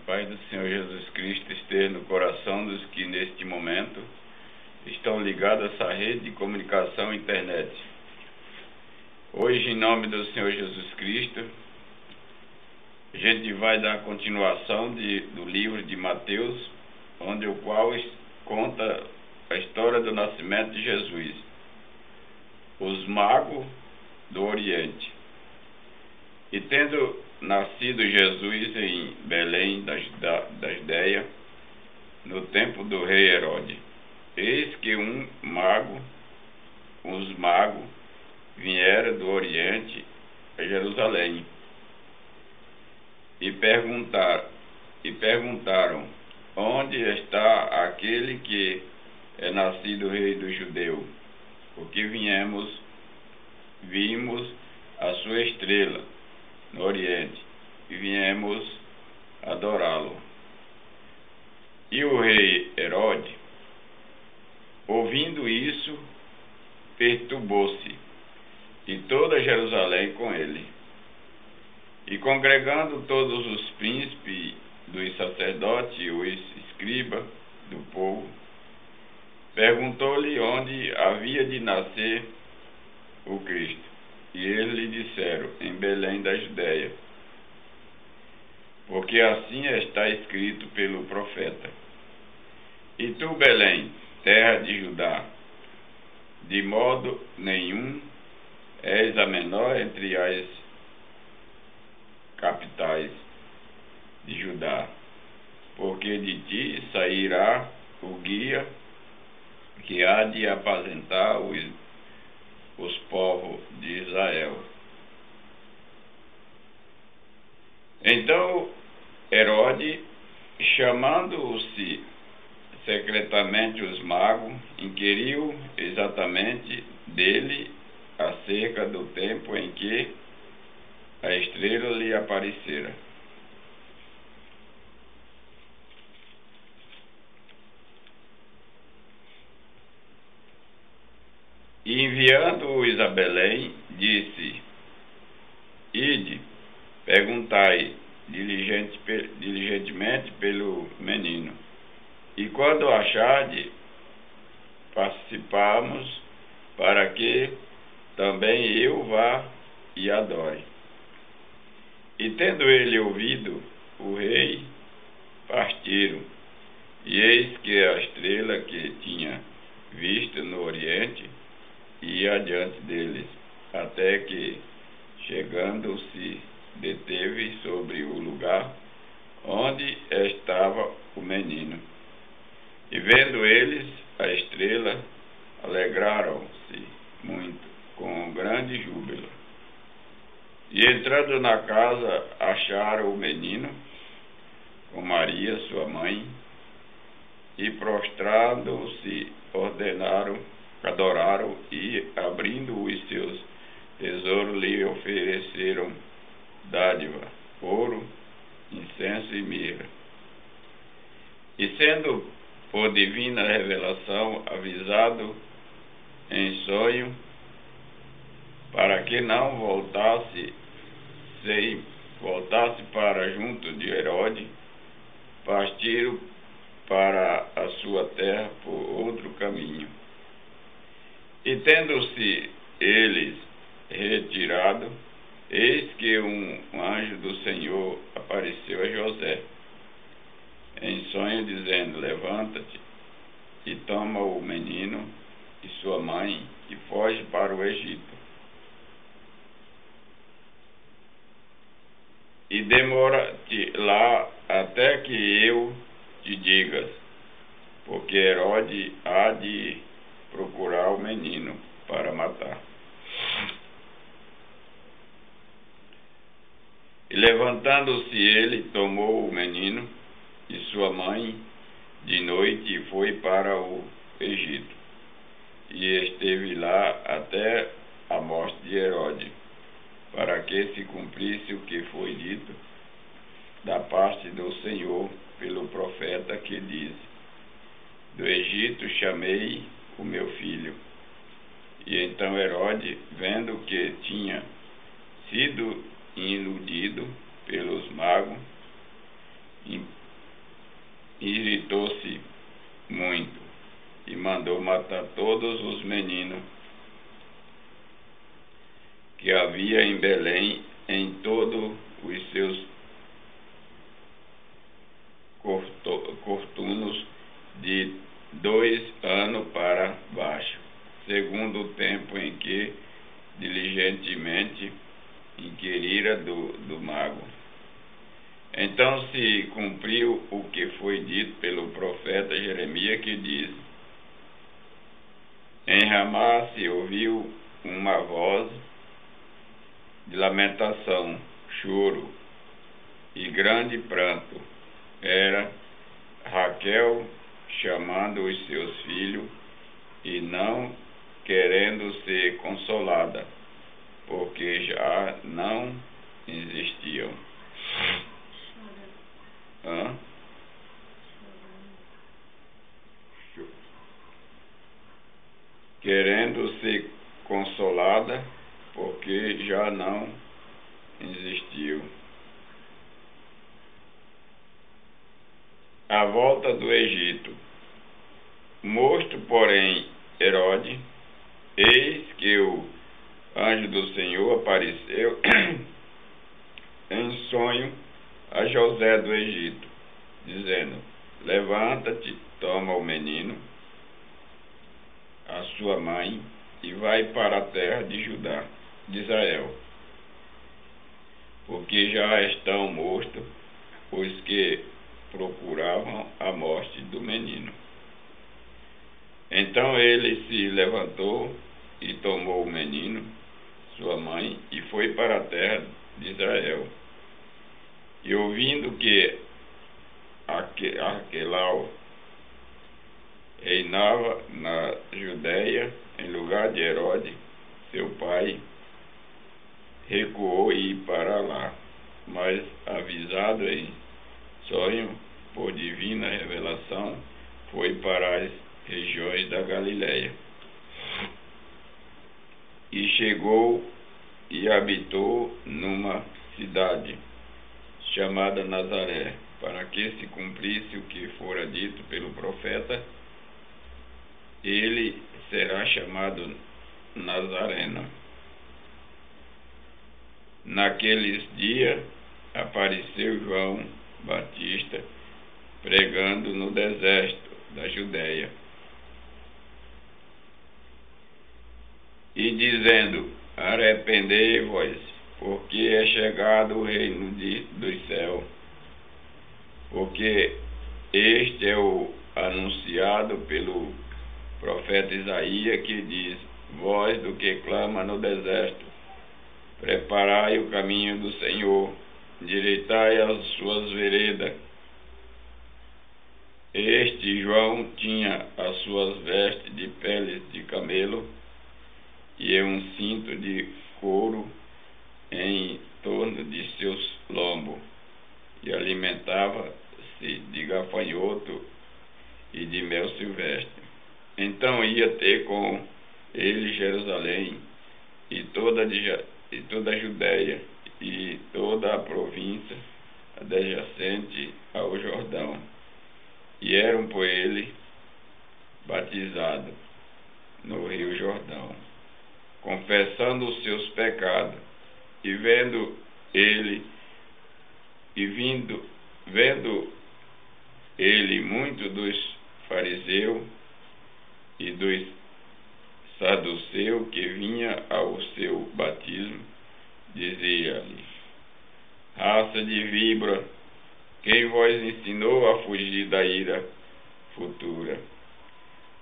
paz do Senhor Jesus Cristo esteja no coração dos que neste momento estão ligados a essa rede de comunicação internet. Hoje, em nome do Senhor Jesus Cristo, a gente vai dar continuação do livro de Mateus, onde o qual conta a história do nascimento de Jesus. Os magos do Oriente. E tendo nascido Jesus em Belém da Judéia, no tempo do rei Herodes, eis que uns magos vieram do Oriente a Jerusalém e perguntaram: onde está aquele que é nascido rei dos judeus? Porque vimos a sua estrela no Oriente e viemos adorá-lo. E o rei Herodes, ouvindo isso, perturbou-se, e toda Jerusalém com ele. E congregando todos os príncipes dos sacerdotes e os escribas do povo, perguntou-lhe onde havia de nascer o Cristo. E eles lhe disseram: em Belém da Judéia, porque assim está escrito pelo profeta: e tu, Belém, terra de Judá, de modo nenhum és a menor entre as capitais de Judá, porque de ti sairá o guia que há de apacentar os povos de Israel. Então Herodes, chamando-se secretamente os magos, inquiriu exatamente dele acerca do tempo em que a estrela lhe aparecera. E enviando-os a Belém, disse: ide, perguntai diligentemente pelo menino, e quando acharde, participamos, para que também eu vá e adore. E tendo ele ouvido o rei, partiram, e eis que a estrela que tinha visto no Oriente ia adiante deles, até que, chegando-se, deteve sobre o lugar onde estava o menino. E vendo eles a estrela, alegraram-se muito, com grande júbilo. E entrando na casa, acharam o menino com Maria, sua mãe, e prostrando-se, adoraram, e abrindo os seus tesouros, lhe ofereceram dádiva, ouro, incenso e mirra. E sendo por divina revelação avisado em sonho, para que não voltasse para junto de Herodes, partiram para a sua terra por outro caminho. E tendo-se eles retirado, eis que um anjo do Senhor apareceu a José em sonho, dizendo: levanta-te e toma o menino e sua mãe e foge para o Egito. E demora-te lá até que eu te digas, porque Herodes há de procurar o menino para matar. E levantando-se ele, tomou o menino e sua mãe de noite e foi para o Egito. E esteve lá até a morte de Herodes, para que se cumprisse o que foi dito da parte do Senhor pelo profeta, que diz: do Egito chamei o meu filho. E então Herodes, vendo que tinha sido iludido pelos magos, irritou-se muito e mandou matar todos os meninos que havia em Belém, em todos os seus cortunos de 2 anos para baixo, segundo o tempo em que diligentemente inquirira do mago. Então se cumpriu o que foi dito pelo profeta Jeremias, que diz: em Ramá se ouviu uma voz de lamentação, choro e grande pranto. Era Raquel chamando os seus filhos e não querendo ser consolada, porque já não existiam. Querendo ser consolada, porque já não existiu. A volta do Egito. Mosto, porém, Herodes, eis que o anjo do Senhor apareceu em sonho a José do Egito, dizendo: levanta-te, toma o menino, a sua mãe, e vai para a terra de Judá, de Israel, porque já estão mortos os que procuravam a morte do menino. Então ele se levantou e tomou o menino, sua mãe, e foi para a terra de Israel. E ouvindo que Arquelau reinava na Judéia em lugar de Herodes, seu pai, recuou e ir para lá, mas avisado em sonho por divina revelação, foi para as regiões da Galiléia. E chegou e habitou numa cidade chamada Nazaré, para que se cumprisse o que fora dito pelo profeta: ele será chamado Nazareno. Naqueles dias apareceu João Batista pregando no deserto da Judéia e dizendo: arrependei-vos, porque é chegado o reino dos céus. Porque este é o anunciado pelo profeta Isaías, que diz: voz do que clama no deserto, preparai o caminho do Senhor, endireitai as suas veredas. Este João tinha as suas vestes de peles de camelo e um cinto de couro em torno de seus lombos, e alimentava-se de gafanhoto e de mel silvestre. Então ia ter com ele Jerusalém e toda a Judéia e toda a província adjacente ao Jordão, e eram por ele batizados no Rio Jordão, confessando os seus pecados. E vendo ele muito dos fariseus e dos saduceus que vinha ao seu batismo, dizia-lhe: raça de víbora, quem vos ensinou a fugir da ira futura?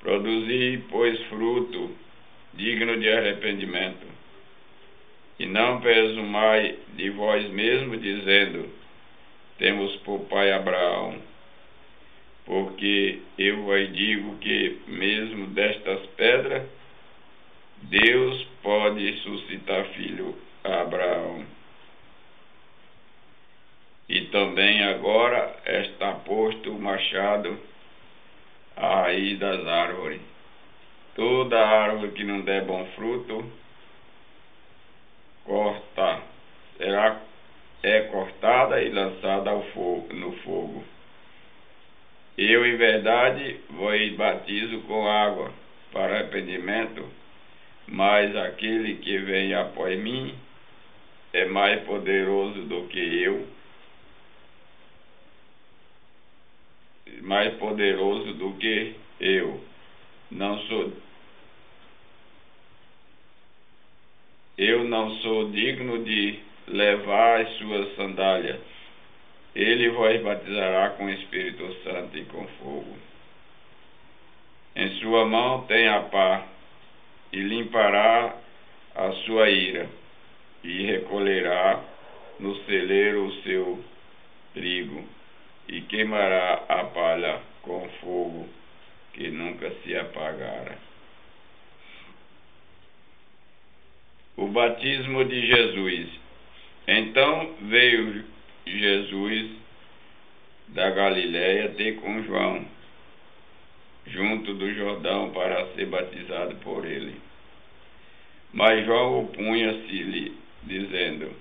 Produzi, pois, fruto digno de arrependimento, e não presumai de vós mesmo, dizendo: temos por pai Abraão. Porque eu vos digo que mesmo destas pedras Deus pode suscitar filho a Abraão. E também agora está posto o machado à raiz das árvores. Toda árvore que não der bom fruto, é cortada e lançada no fogo. Eu, em verdade, vos batizo com água para arrependimento, mas aquele que vem após mim é mais poderoso do que eu, Eu não sou digno de levar as suas sandálias. Ele vos batizará com o Espírito Santo e com fogo. Em sua mão tem a pá, e limpará a sua ira, e recolherá no celeiro o seu trigo, e queimará a palha com fogo que nunca se apagará. O batismo de Jesus. Então veio Jesus da Galiléia ter com João, junto do Jordão, para ser batizado por ele. Mas João opunha-se-lhe, dizendo: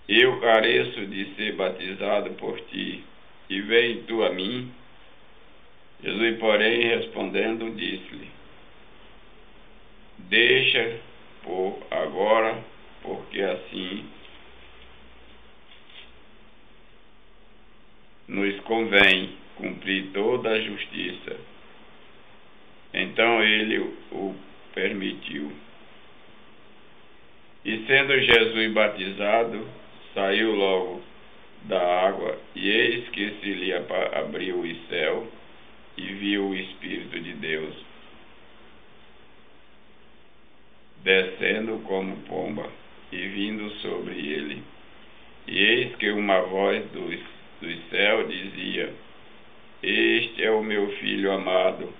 Eu careço de ser batizado por ti, e vem tu a mim? Jesus, porém, respondendo, disse-lhe: Deixa por agora, porque assim nos convém cumprir toda a justiça. Então ele o permitiu. E sendo Jesus batizado, saiu logo da água, e eis que se lhe abriu o céu, e viu o Espírito de Deus descendo como pomba e vindo sobre ele. E eis que uma voz dos céus dizia: Este é o meu Filho amado,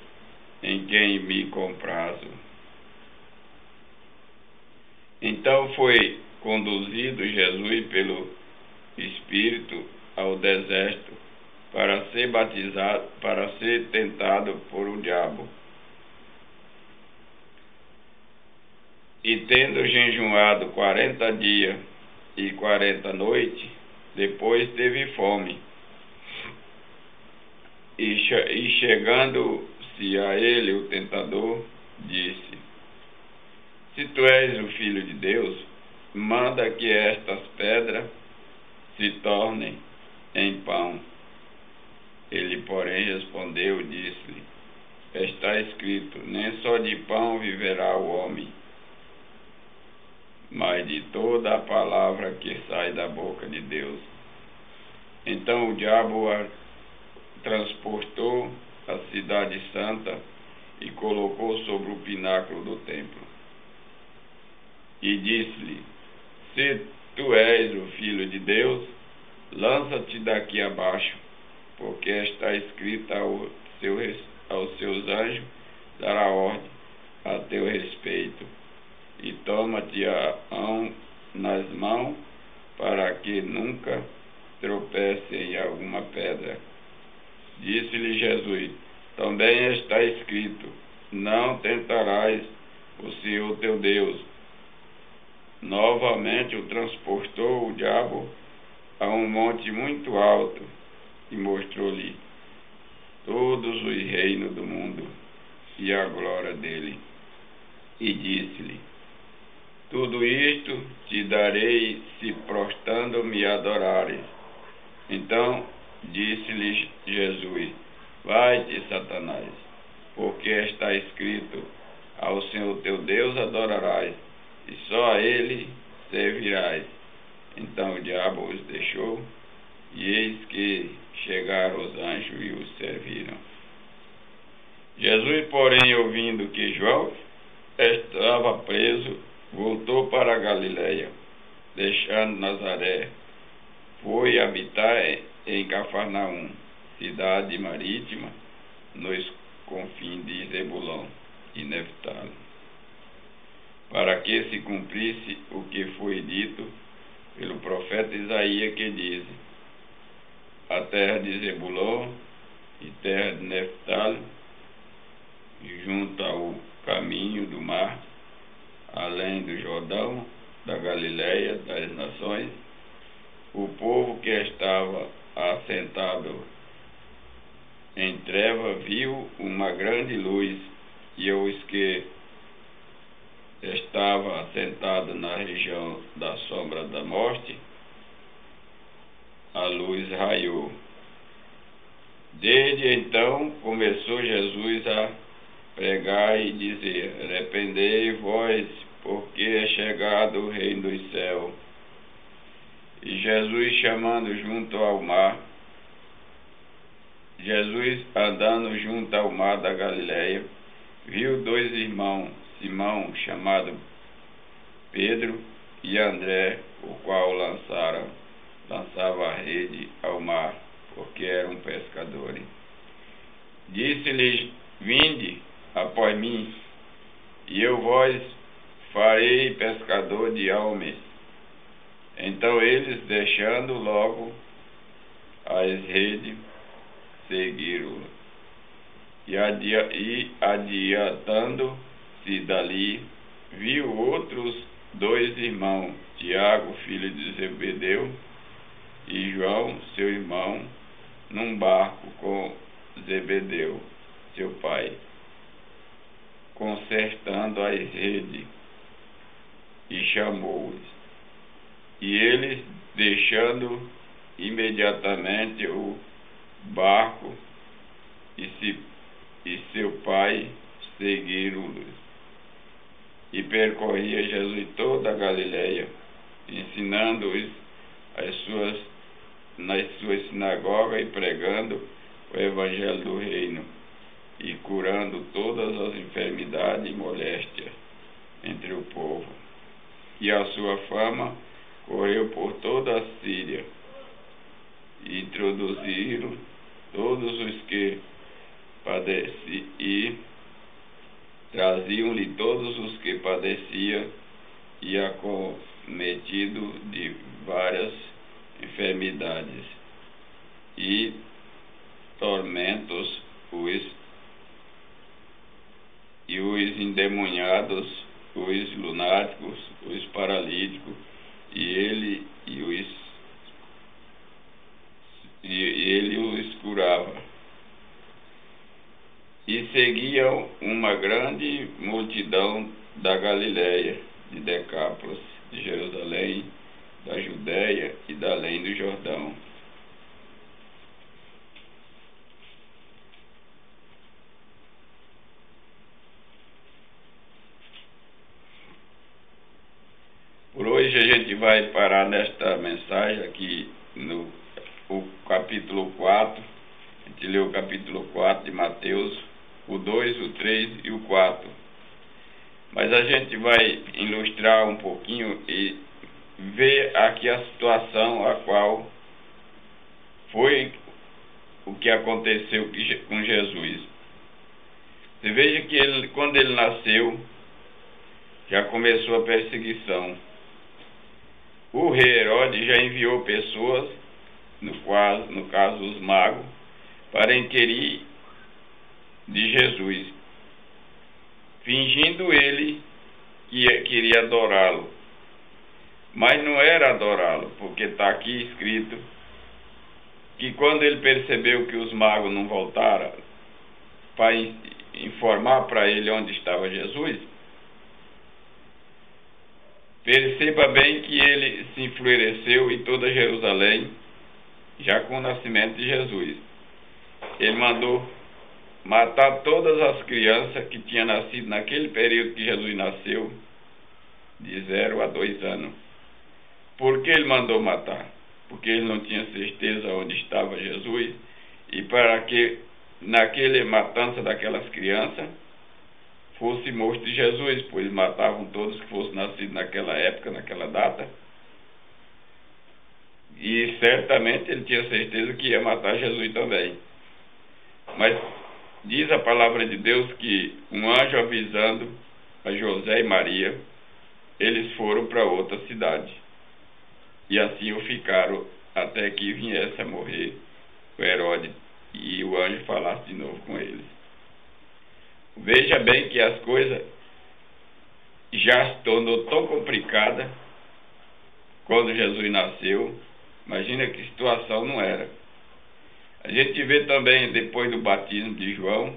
em quem me comprazo. Então foi conduzido Jesus pelo Espírito ao deserto para ser batizado, para ser tentado por o diabo. E tendo jejuado 40 dias e 40 noites, depois teve fome. E chegando-se a ele o tentador, disse: Se tu és o Filho de Deus, manda que estas pedras se tornem em pão. Ele, porém, respondeu e disse-lhe: Está escrito: Nem só de pão viverá o homem, mas de toda a palavra que sai da boca de Deus. Então o diabo transportou a cidade santa e colocou sobre o pináculo do templo. E disse-lhe: Se tu és o Filho de Deus, lança-te daqui abaixo, porque está escrito: aos seus anjos dará ordem a teu respeito, e toma-te nas mãos, para que nunca tropece em alguma pedra. Disse-lhe Jesus: Também está escrito: Não tentarás o Senhor teu Deus. Novamente o transportou o diabo a um monte muito alto e mostrou-lhe todos os reinos do mundo e a glória dele. E disse-lhe: Tudo isto te darei, se prostrando me adorares. Então disse-lhe Jesus: Vai-te, Satanás, porque está escrito: Ao Senhor teu Deus adorarás, e só a ele servirás. Então o diabo os deixou, e eis que chegaram os anjos e os serviram. Jesus, porém, ouvindo que João estava preso, voltou para a Galiléia, deixando Nazaré. Foi habitar em Cafarnaum, cidade marítima, nos confins de Zebulão e Neftali, para que se cumprisse o que foi dito pelo profeta Isaías, que diz: A terra de Zebulão e terra de Neftali, junto ao caminho do mar, além do Jordão, da Galiléia das nações, o povo que estava assentado em treva viu uma grande luz, e os que estavam assentados na região da sombra da morte, a luz raiou. Desde então começou Jesus a pregar e dizer: arrependei-vos, porque é chegado o reino dos céus. E Jesus, chamando junto ao mar, Jesus, andando junto ao mar da Galileia, viu dois irmãos, Simão, chamado Pedro, e André, o qual lançava a rede ao mar, porque eram pescadores. Disse-lhes: vinde após mim, e eu vos farei pescador de homens. Então eles, deixando logo as redes, seguiram-o. E adiantando-se dali, viu outros dois irmãos, Tiago, filho de Zebedeu, e João, seu irmão, num barco com Zebedeu, seu pai, consertando as redes, e chamou-os. E eles, deixando imediatamente o barco e seu pai, seguiram-los. E percorria Jesus toda a Galileia, ensinando-os nas suas sinagogas e pregando o evangelho do reino, e curando todas as enfermidades e moléstias entre o povo. E a sua fama correu por toda a Síria, e introduziram todos os que padeciam, e traziam-lhe todos os que padeciam e acometidos de várias enfermidades e tormentos, os endemoniados, os lunáticos, os paralíticos, e ele os curava. E seguiam uma grande multidão da Galileia, de Decápolis, de Jerusalém, da Judéia e da além do Jordão. Por hoje a gente vai parar nesta mensagem aqui no capítulo 4. A gente leu o capítulo 4 de Mateus, o 2, o 3 e o 4. Mas a gente vai ilustrar um pouquinho e ver aqui a situação a qual foi o que aconteceu com Jesus. Você veja que quando ele nasceu, já começou a perseguição. O rei Herodes já enviou pessoas, no caso os magos, para inquirir de Jesus, fingindo ele que queria adorá-lo. Mas não era adorá-lo, porque está aqui escrito que quando ele percebeu que os magos não voltaram para informar para ele onde estava Jesus, perceba bem que ele se enfureceu em toda Jerusalém, já com o nascimento de Jesus. Ele mandou matar todas as crianças que tinham nascido naquele período que Jesus nasceu, de 0 a 2 anos. Por que ele mandou matar? Porque ele não tinha certeza onde estava Jesus, e para que naquele matança daquelas crianças fosse morto Jesus, pois eles matavam todos que fossem nascidos naquela época, naquela data. E certamente ele tinha certeza que ia matar Jesus também. Mas diz a palavra de Deus que um anjo avisando a José e Maria, eles foram para outra cidade. E assim o ficaram até que viesse a morrer o Herodes e o anjo falasse de novo com eles. Veja bem que as coisas já se tornou tão complicadas quando Jesus nasceu. Imagina que situação não era. A A gente vê também, depois do batismo de João,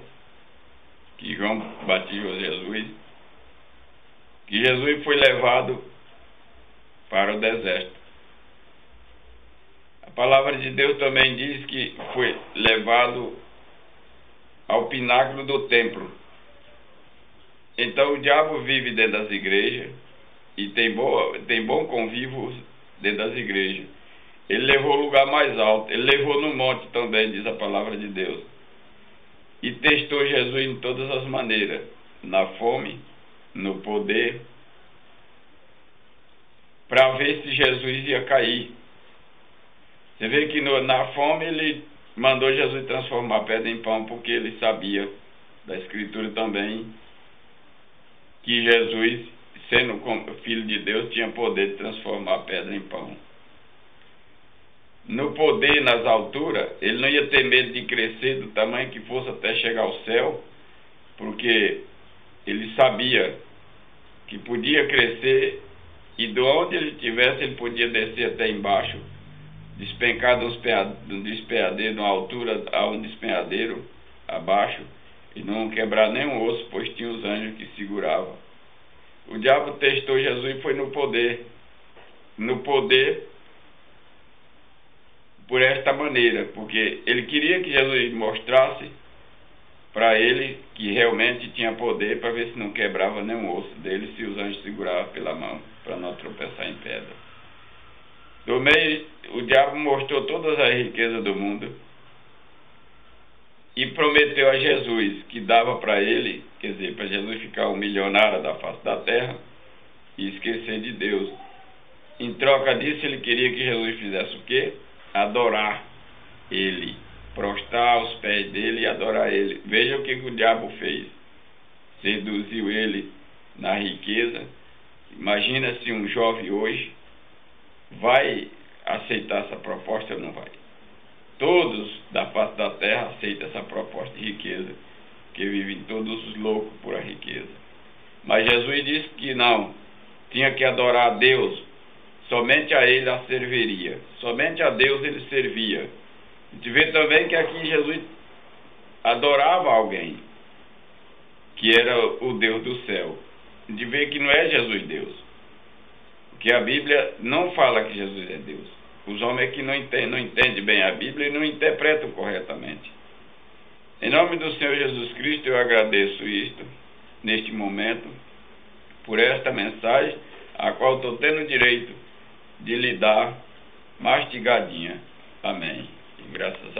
que João batizou Jesus, que Jesus foi levado para o deserto. A palavra de Deus também diz que foi levado ao pináculo do templo. Então o diabo vive dentro das igrejas e tem bom convívio dentro das igrejas. Ele levou o lugar mais alto, ele levou no monte também, diz a palavra de Deus. E testou Jesus em todas as maneiras, na fome, no poder, para ver se Jesus ia cair. Você vê que na fome ele mandou Jesus transformar a pedra em pão, porque ele sabia da Escritura também que Jesus, sendo filho de Deus, tinha poder de transformar a pedra em pão. No poder, nas alturas, ele não ia ter medo de crescer do tamanho que fosse até chegar ao céu, porque ele sabia que podia crescer e de onde ele estivesse, ele podia descer até embaixo, despencar de um despenhadeiro, de uma altura a um despenhadeiro abaixo, e não quebrar nenhum osso, pois tinha os anjos que seguravam. O diabo testou Jesus e foi no poder. No poder, por esta maneira, porque ele queria que Jesus mostrasse para ele que realmente tinha poder, para ver se não quebrava nenhum osso dele, se os anjos seguravam pela mão, para não tropeçar em pedra. Do meio, o diabo mostrou todas as riquezas do mundo e prometeu a Jesus que dava para ele, quer dizer, para Jesus ficar um milionário da face da terra e esquecer de Deus. Em troca disso, ele queria que Jesus fizesse o quê? Adorar ele, prostrar aos pés dele e adorar ele. Veja o que o diabo fez. Seduziu ele na riqueza. Imagina se um jovem hoje vai aceitar essa proposta ou não vai. Todos da face da terra aceitam essa proposta de riqueza, que vivem todos os loucos por a riqueza. Mas Jesus disse que não, tinha que adorar a Deus, somente a ele a serviria, somente a Deus ele servia. A gente vê também que aqui Jesus adorava alguém, que era o Deus do céu. A gente vê que não é Jesus Deus, porque a Bíblia não fala que Jesus é Deus. Os homens que não entendem bem a Bíblia e não interpretam corretamente. Em nome do Senhor Jesus Cristo, eu agradeço isto, neste momento, por esta mensagem, a qual estou tendo o direito de lhe dar mastigadinha. Amém. E graças a Deus.